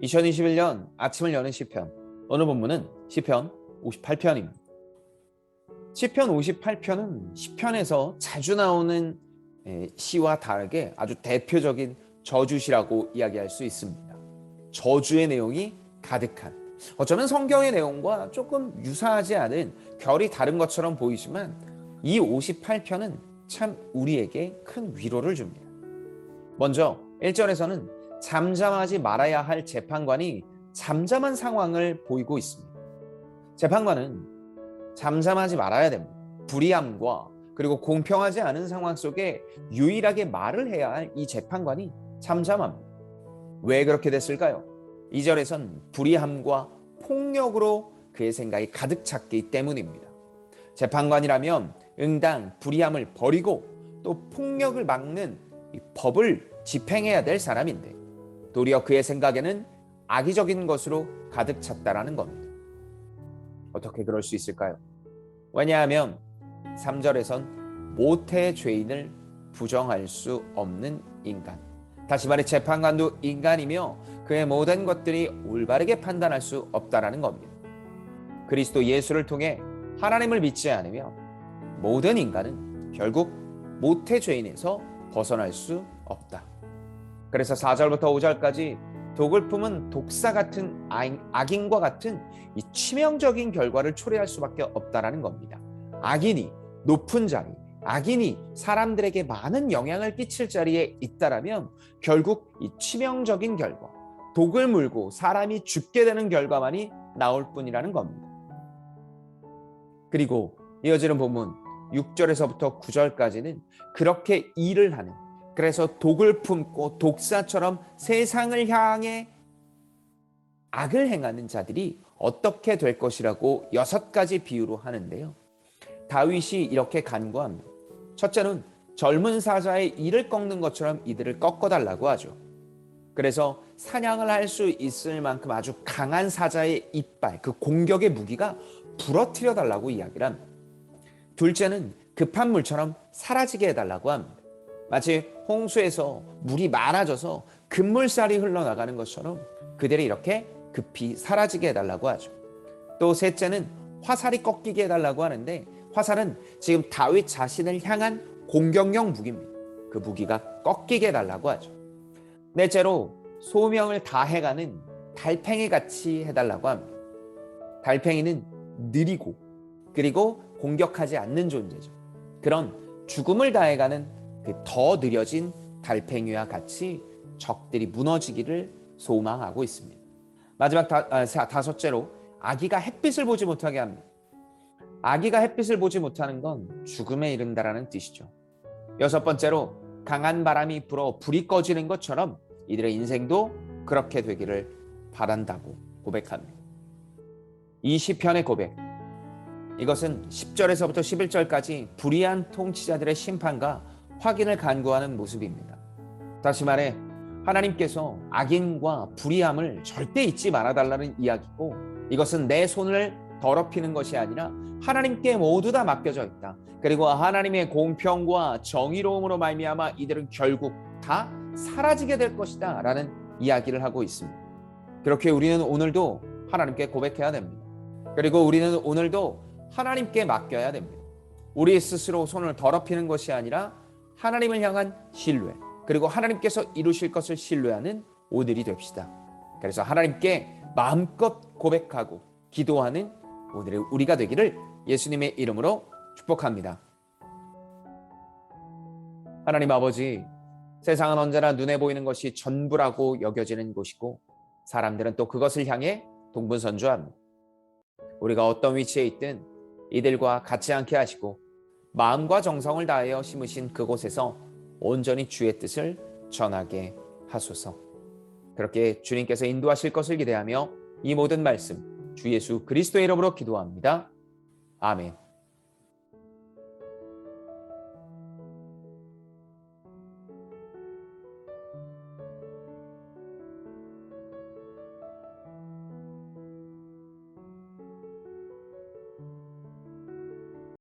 2021년 아침을 여는 시편. 오늘 본문은 시편 58편입니다. 시편 58편은 시편에서 자주 나오는 시와 다르게 아주 대표적인 저주시라고 이야기할 수 있습니다. 저주의 내용이 가득한, 어쩌면 성경의 내용과 조금 유사하지 않은, 결이 다른 것처럼 보이지만 이 58편은 참 우리에게 큰 위로를 줍니다. 먼저 1절에서는 잠잠하지 말아야 할 재판관이 잠잠한 상황을 보이고 있습니다. 재판관은 잠잠하지 말아야 됩니다. 불의함과 그리고 공평하지 않은 상황 속에 유일하게 말을 해야 할 이 재판관이 잠잠합니다. 왜 그렇게 됐을까요? 2절에선 불의함과 폭력으로 그의 생각이 가득 찼기 때문입니다. 재판관이라면 응당 불의함을 버리고 또 폭력을 막는 이 법을 집행해야 될 사람인데 도리어 그의 생각에는 악의적인 것으로 가득 찼다라는 겁니다. 어떻게 그럴 수 있을까요? 왜냐하면 3절에선 모태 죄인을 부정할 수 없는 인간, 다시 말해 재판관도 인간이며 그의 모든 것들이 올바르게 판단할 수 없다라는 겁니다. 그리스도 예수를 통해 하나님을 믿지 않으며 모든 인간은 결국 모태 죄인에서 벗어날 수 없다. 그래서 4절부터 5절까지 독을 품은 독사 같은 악인과 같은 이 치명적인 결과를 초래할 수밖에 없다라는 겁니다. 악인이 높은 자리, 악인이 사람들에게 많은 영향을 끼칠 자리에 있다라면 결국 이 치명적인 결과, 독을 물고 사람이 죽게 되는 결과만이 나올 뿐이라는 겁니다. 그리고 이어지는 본문 6절에서부터 9절까지는 그렇게 일을 하는, 그래서 독을 품고 독사처럼 세상을 향해 악을 행하는 자들이 어떻게 될 것이라고 6가지 비유로 하는데요. 다윗이 이렇게 간구합니다. 첫째는 젊은 사자의 이를 꺾는 것처럼 이들을 꺾어달라고 하죠. 그래서 사냥을 할 수 있을 만큼 아주 강한 사자의 이빨, 그 공격의 무기가 부러뜨려 달라고 이야기를 합니다. 둘째는 급한 물처럼 사라지게 해달라고 합니다. 마치 홍수에서 물이 많아져서 급물살이 흘러나가는 것처럼 그들이 이렇게 급히 사라지게 해달라고 하죠. 또 셋째는 화살이 꺾이게 해달라고 하는데, 화살은 지금 다윗 자신을 향한 공격용 무기입니다. 그 무기가 꺾이게 해달라고 하죠. 넷째로 소명을 다해가는 달팽이 같이 해달라고 합니다. 달팽이는 느리고 그리고 공격하지 않는 존재죠. 그런 죽음을 다해가는 그 더 느려진 달팽이와 같이 적들이 무너지기를 소망하고 있습니다. 마지막 다섯째로 아기가 햇빛을 보지 못하게 합니다. 아기가 햇빛을 보지 못하는 건 죽음에 이른다라는 뜻이죠. 6번째로 강한 바람이 불어 불이 꺼지는 것처럼 이들의 인생도 그렇게 되기를 바란다고 고백합니다. 이 시편의 고백, 이것은 10절에서부터 11절까지 불의한 통치자들의 심판과 확인을 간구하는 모습입니다. 다시 말해 하나님께서 악인과 불의함을 절대 잊지 말아달라는 이야기고, 이것은 내 손을 더럽히는 것이 아니라 하나님께 모두 다 맡겨져 있다. 그리고 하나님의 공평과 정의로움으로 말미암아 이들은 결국 다 사라지게 될 것이다 라는 이야기를 하고 있습니다. 그렇게 우리는 오늘도 하나님께 고백해야 됩니다. 그리고 우리는 오늘도 하나님께 맡겨야 됩니다. 우리 스스로 손을 더럽히는 것이 아니라 하나님을 향한 신뢰, 그리고 하나님께서 이루실 것을 신뢰하는 오늘이 됩시다. 그래서 하나님께 마음껏 고백하고 기도하는 오늘의 우리가 되기를 예수님의 이름으로 축복합니다. 하나님 아버지, 세상은 언제나 눈에 보이는 것이 전부라고 여겨지는 곳이고 사람들은 또 그것을 향해 동분선주합니다. 우리가 어떤 위치에 있든 이들과 같지 않게 하시고 마음과 정성을 다하여 심으신 그곳에서 온전히 주의 뜻을 전하게 하소서. 그렇게 주님께서 인도하실 것을 기대하며 이 모든 말씀 주 예수 그리스도의 이름으로 기도합니다. 아멘.